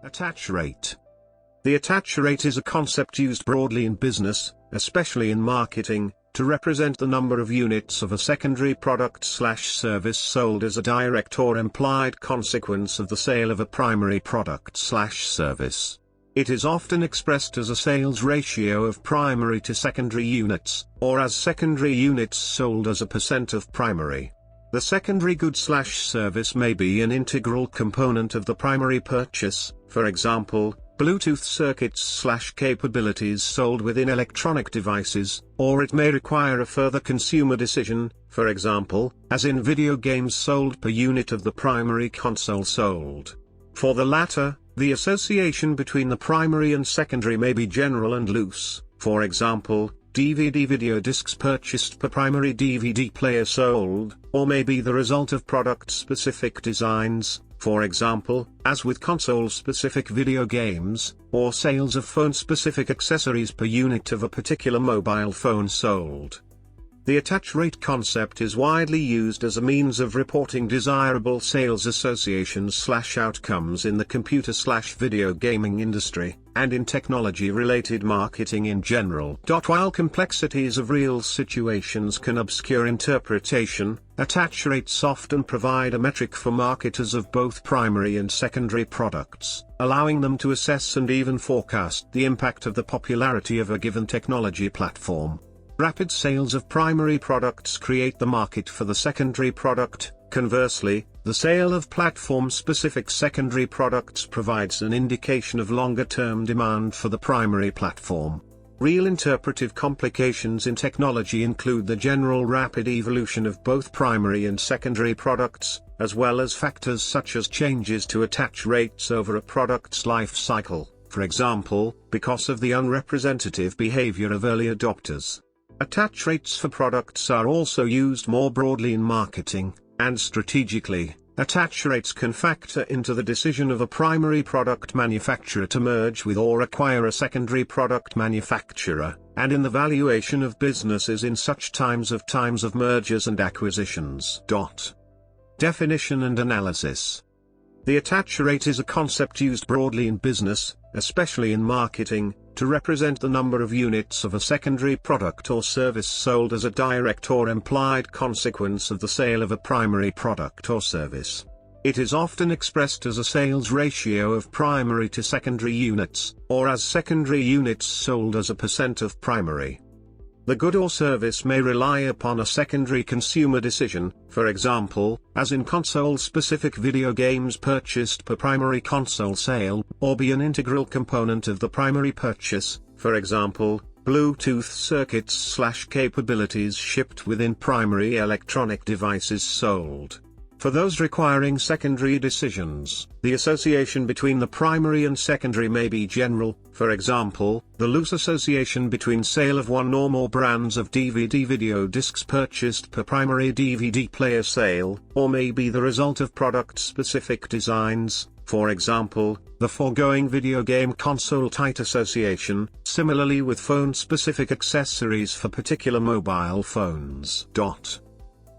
Attach rate. The attach rate is a concept used broadly in business, especially in marketing, to represent the number of units of a secondary product/service sold as a direct or implied consequence of the sale of a primary product/service. It is often expressed as a sales ratio of primary to secondary units, or as secondary units sold as a percent of primary. The secondary good/service may be an integral component of the primary purchase, for example, Bluetooth circuits/capabilities sold within electronic devices, or it may require a further consumer decision, for example, as in video games sold per unit of the primary console sold. For the latter, the association between the primary and secondary may be general and loose, for example, DVD video discs purchased per primary DVD player sold, or may be the result of product-specific designs, for example, as with console-specific video games, or sales of phone-specific accessories per unit of a particular mobile phone sold. The attach rate concept is widely used as a means of reporting desirable sales associations/outcomes in the computer/video gaming industry, and in technology-related marketing in general. While complexities of real situations can obscure interpretation, attach rates often provide a metric for marketers of both primary and secondary products, allowing them to assess and even forecast the impact of the popularity of a given technology platform. Rapid sales of primary products create the market for the secondary product. Conversely, the sale of platform-specific secondary products provides an indication of longer-term demand for the primary platform. Real interpretive complications in technology include the general rapid evolution of both primary and secondary products, as well as factors such as changes to attach rates over a product's life cycle, for example, because of the unrepresentative behavior of early adopters. Attach rates for products are also used more broadly in marketing, and strategically, attach rates can factor into the decision of a primary product manufacturer to merge with or acquire a secondary product manufacturer, and in the valuation of businesses in such times of mergers and acquisitions. Definition and analysis. The attach rate is a concept used broadly in business, especially in marketing, to represent the number of units of a secondary product or service sold as a direct or implied consequence of the sale of a primary product or service. It is often expressed as a sales ratio of primary to secondary units, or as secondary units sold as a percent of primary. The good or service may rely upon a secondary consumer decision, for example, as in console-specific video games purchased per primary console sale, or be an integral component of the primary purchase, for example, Bluetooth circuits/capabilities shipped within primary electronic devices sold. For those requiring secondary decisions, the association between the primary and secondary may be general, for example, the loose association between sale of one or more brands of DVD video discs purchased per primary DVD player sale, or may be the result of product-specific designs, for example, the foregoing video game console tight association, similarly with phone-specific accessories for particular mobile phones.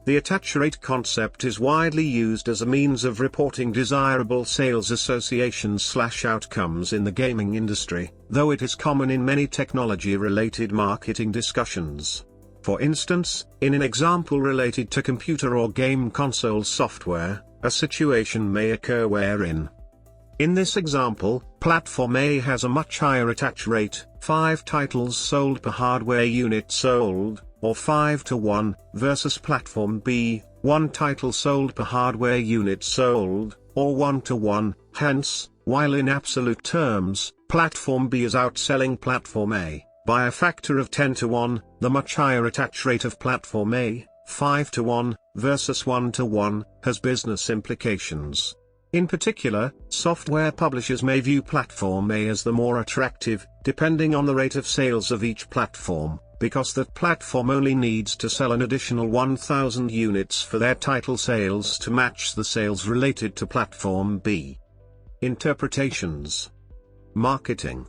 The attach rate concept is widely used as a means of reporting desirable sales associations/outcomes in the gaming industry, though it is common in many technology-related marketing discussions. For instance, in an example related to computer or game console software, a situation may occur wherein, in this example, Platform A has a much higher attach rate, 5 titles sold per hardware unit sold, or 5:1, versus Platform B, 1 title sold per hardware unit sold, or 1:1, hence, while in absolute terms, Platform B is outselling Platform A by a factor of 10:1, the much higher attach rate of Platform A, 5:1, versus 1:1, has business implications. In particular, software publishers may view Platform A as the more attractive, depending on the rate of sales of each platform, because that platform only needs to sell an additional 1,000 units for their title sales to match the sales related to Platform B. Interpretations. Marketing.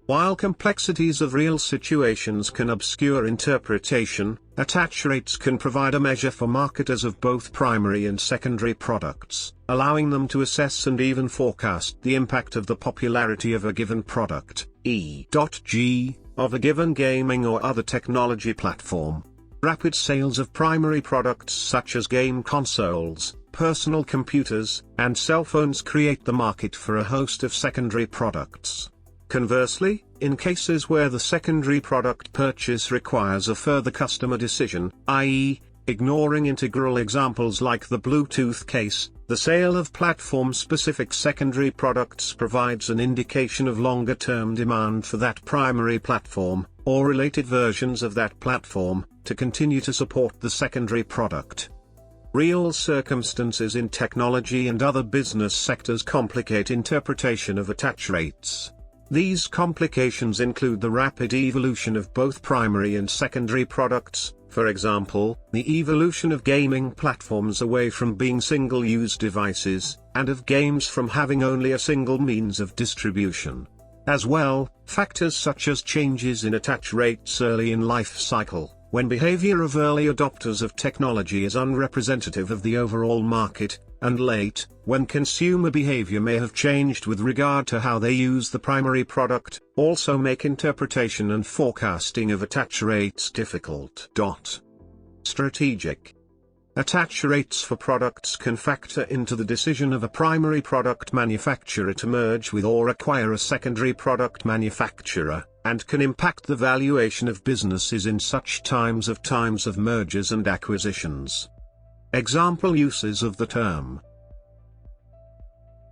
While complexities of real situations can obscure interpretation, attach rates can provide a measure for marketers of both primary and secondary products, allowing them to assess and even forecast the impact of the popularity of a given product, e.g., of a given gaming or other technology platform. Rapid sales of primary products such as game consoles, personal computers, and cell phones create the market for a host of secondary products. Conversely, in cases where the secondary product purchase requires a further customer decision, i.e., ignoring integral examples like the Bluetooth case, the sale of platform-specific secondary products provides an indication of longer-term demand for that primary platform, or related versions of that platform, to continue to support the secondary product. Real circumstances in technology and other business sectors complicate interpretation of attach rates. These complications include the rapid evolution of both primary and secondary products, for example, the evolution of gaming platforms away from being single-use devices, and of games from having only a single means of distribution. As well, factors such as changes in attach rates early in life cycle, when behavior of early adopters of technology is unrepresentative of the overall market, and late, when consumer behavior may have changed with regard to how they use the primary product, also make interpretation and forecasting of attach rates difficult. Strategic. Attach rates for products can factor into the decision of a primary product manufacturer to merge with or acquire a secondary product manufacturer, and can impact the valuation of businesses in such times of mergers and acquisitions. Example uses of the term